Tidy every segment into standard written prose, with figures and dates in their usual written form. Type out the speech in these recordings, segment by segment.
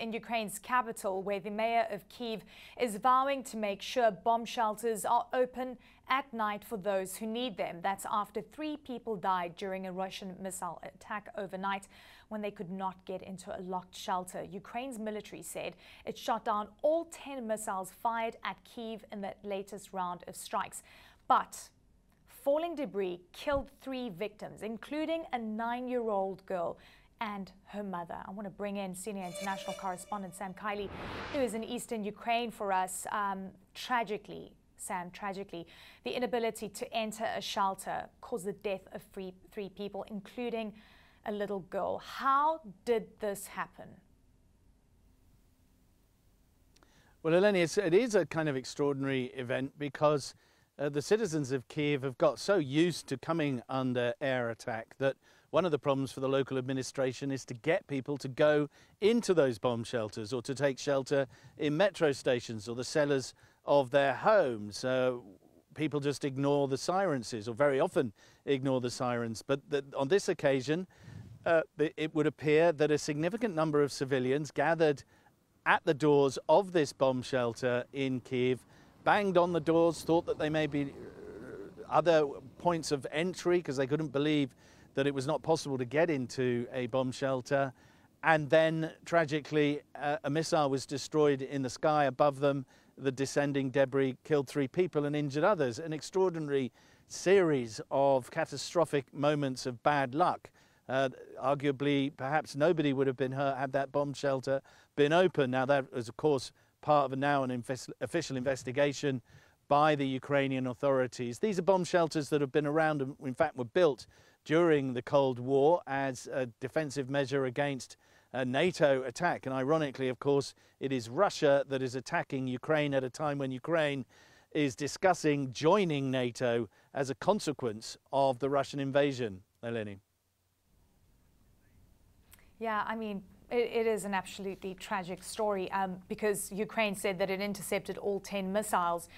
in Ukraine's capital, where the mayor of Kyiv is vowing to make sure bomb shelters are open at night for those who need them. That's after 3 people died during a Russian missile attack overnight when they could not get into a locked shelter. Ukraine's military said it shot down all 10 missiles fired at Kyiv in the latest round of strikes. But falling debris killed 3 victims, including a 9-year-old girl and her mother. I want to bring in senior international correspondent Sam Kiley, who is in eastern Ukraine for us. Tragically, the inability to enter a shelter caused the death of 3 people, including a little girl. How did this happen? Well, Eleni, it is a kind of extraordinary event because the citizens of Kyiv have got so used to coming under air attack that one of the problems for the local administration is to get people to go into those bomb shelters or to take shelter in metro stations or the cellars of their homes. People just ignore the sirens, or very often ignore the sirens. But on this occasion, it would appear that a significant number of civilians gathered at the doors of this bomb shelter in Kyiv, banged on the doors, thought that they may be other points of entry because they couldn't believe that it was not possible to get into a bomb shelter. And then, tragically, a missile was destroyed in the sky above them. The descending debris killed 3 people and injured others. An extraordinary series of catastrophic moments of bad luck. Arguably, perhaps nobody would have been hurt had that bomb shelter been open. Now, that is, of course, part of an official investigation by the Ukrainian authorities. These are bomb shelters that have been around and, in fact, were built during the Cold War as a defensive measure against a NATO attack. And ironically, of course, it is Russia that is attacking Ukraine at a time when Ukraine is discussing joining NATO as a consequence of the Russian invasion. Eleni. Yeah, I mean, it is an absolutely tragic story because Ukraine said that it intercepted all 10 missiles.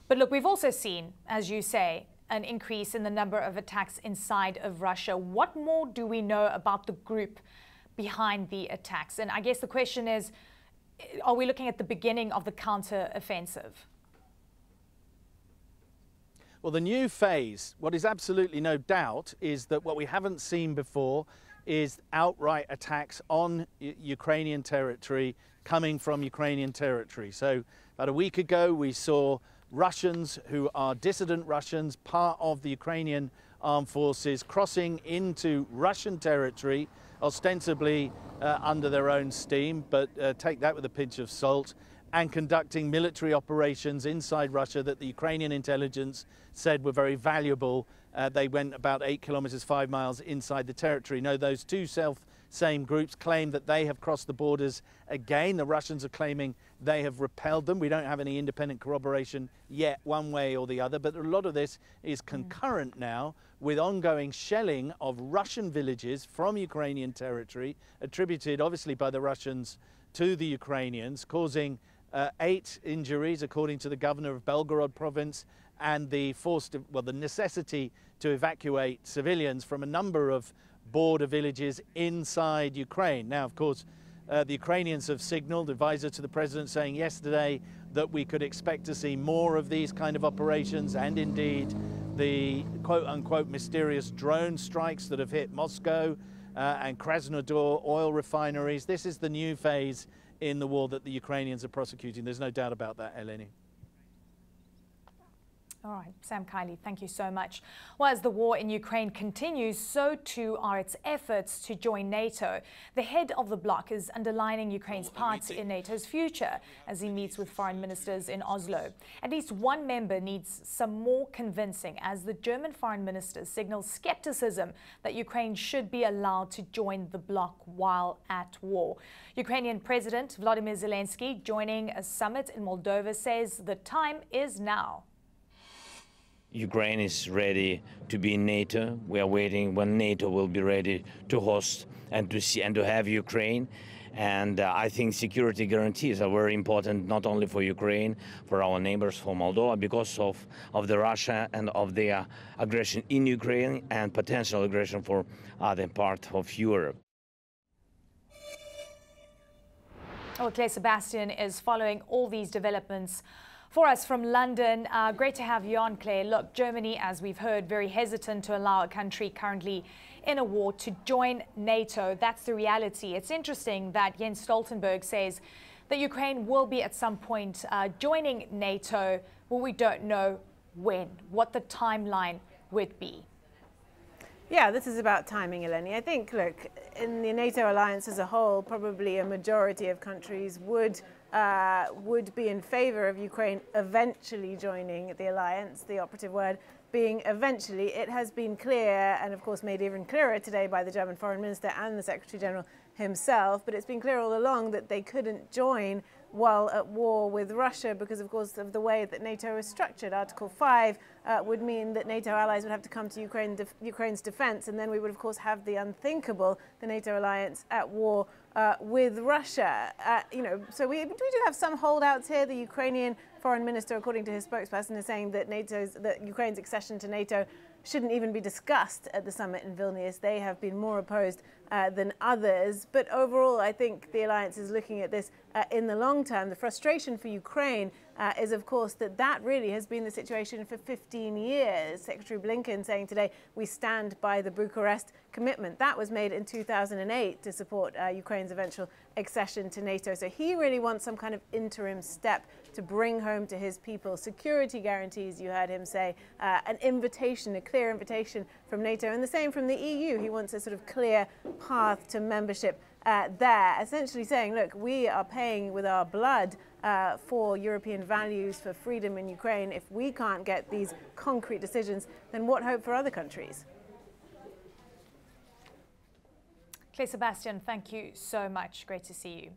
But look, we've also seen, as you say, an increase in the number of attacks inside of Russia. What more do we know about the group behind the attacks? And I guess the question is, are we looking at the beginning of the counter-offensive? Well, the new phase, what is absolutely no doubt, is that what we haven't seen before is outright attacks on Ukrainian territory coming from Ukrainian territory. So about a week ago, we saw Russians who are dissident Russians, part of the Ukrainian armed forces, crossing into Russian territory, ostensibly under their own steam, but take that with a pinch of salt, and conducting military operations inside Russia that the Ukrainian intelligence said were very valuable. They went about 8 kilometers, 5 miles inside the territory. No, those two same groups claim that they have crossed the borders again. The Russians are claiming they have repelled them. We don't have any independent corroboration yet, one way or the other, but a lot of this is concurrent now with ongoing shelling of Russian villages from Ukrainian territory, attributed obviously by the Russians to the Ukrainians, causing 8 injuries, according to the governor of Belgorod province, and the necessity to evacuate civilians from a number of border villages inside Ukraine. Now, of course, the Ukrainians have signaled, advisor to the president saying yesterday that we could expect to see more of these kind of operations, and indeed the quote-unquote mysterious drone strikes that have hit Moscow and Krasnodar oil refineries. This is the new phase in the war that the Ukrainians are prosecuting. There's no doubt about that, Eleni. All right, Sam Kiley, thank you so much. Well, as the war in Ukraine continues, so too are its efforts to join NATO. The head of the bloc is underlining Ukraine's part in NATO's future as he meets with foreign ministers in Oslo. At least one member needs some more convincing, as the German foreign minister signals skepticism that Ukraine should be allowed to join the bloc while at war. Ukrainian President Volodymyr Zelensky, joining a summit in Moldova, says the time is now. Ukraine is ready to be in NATO. We are waiting when NATO will be ready to host and to see and to have Ukraine. And I think security guarantees are very important, not only for Ukraine, for our neighbors, for Moldova, because of the Russia and of their aggression in Ukraine and potential aggression for other parts of Europe. Well, Claire Sebastian is following all these developments for us from London. Great to have you on, Claire. Look, Germany, as we've heard, very hesitant to allow a country currently in a war to join NATO. That's the reality. It's interesting that Jens Stoltenberg says that Ukraine will be at some point joining NATO, but we don't know when, what the timeline would be. Yeah, this is about timing, Eleni. I think, look, in the NATO alliance as a whole, probably a majority of countries would be in favor of Ukraine eventually joining the alliance, the operative word being eventually. It has been clear, and of course made even clearer today by the German Foreign Minister and the Secretary General himself, but it's been clear all along that they couldn't join while at war with Russia because, of course, of the way that NATO is structured. Article 5 would mean that NATO allies would have to come to Ukraine's defense, and then we would, of course, have the unthinkable, the NATO alliance at war with Russia. So we do have some holdouts here. The Ukrainian foreign minister, according to his spokesperson, is saying that Ukraine's accession to NATO shouldn't even be discussed at the summit in Vilnius. They have been more opposed than others. But overall, I think the alliance is looking at this in the long term. The frustration for Ukraine is, of course, that really has been the situation for 15 years. Secretary Blinken saying today, we stand by the Bucharest commitment. That was made in 2008 to support Ukraine's eventual accession to NATO. So he really wants some kind of interim step to bring home to his people security guarantees, you heard him say, an invitation, a clear invitation from NATO, and the same from the EU. He wants a sort of clear path to membership there, essentially saying, look, we are paying with our blood for European values, for freedom in Ukraine. If we can't get these concrete decisions, then what hope for other countries? Claire Sebastian, thank you so much. Great to see you.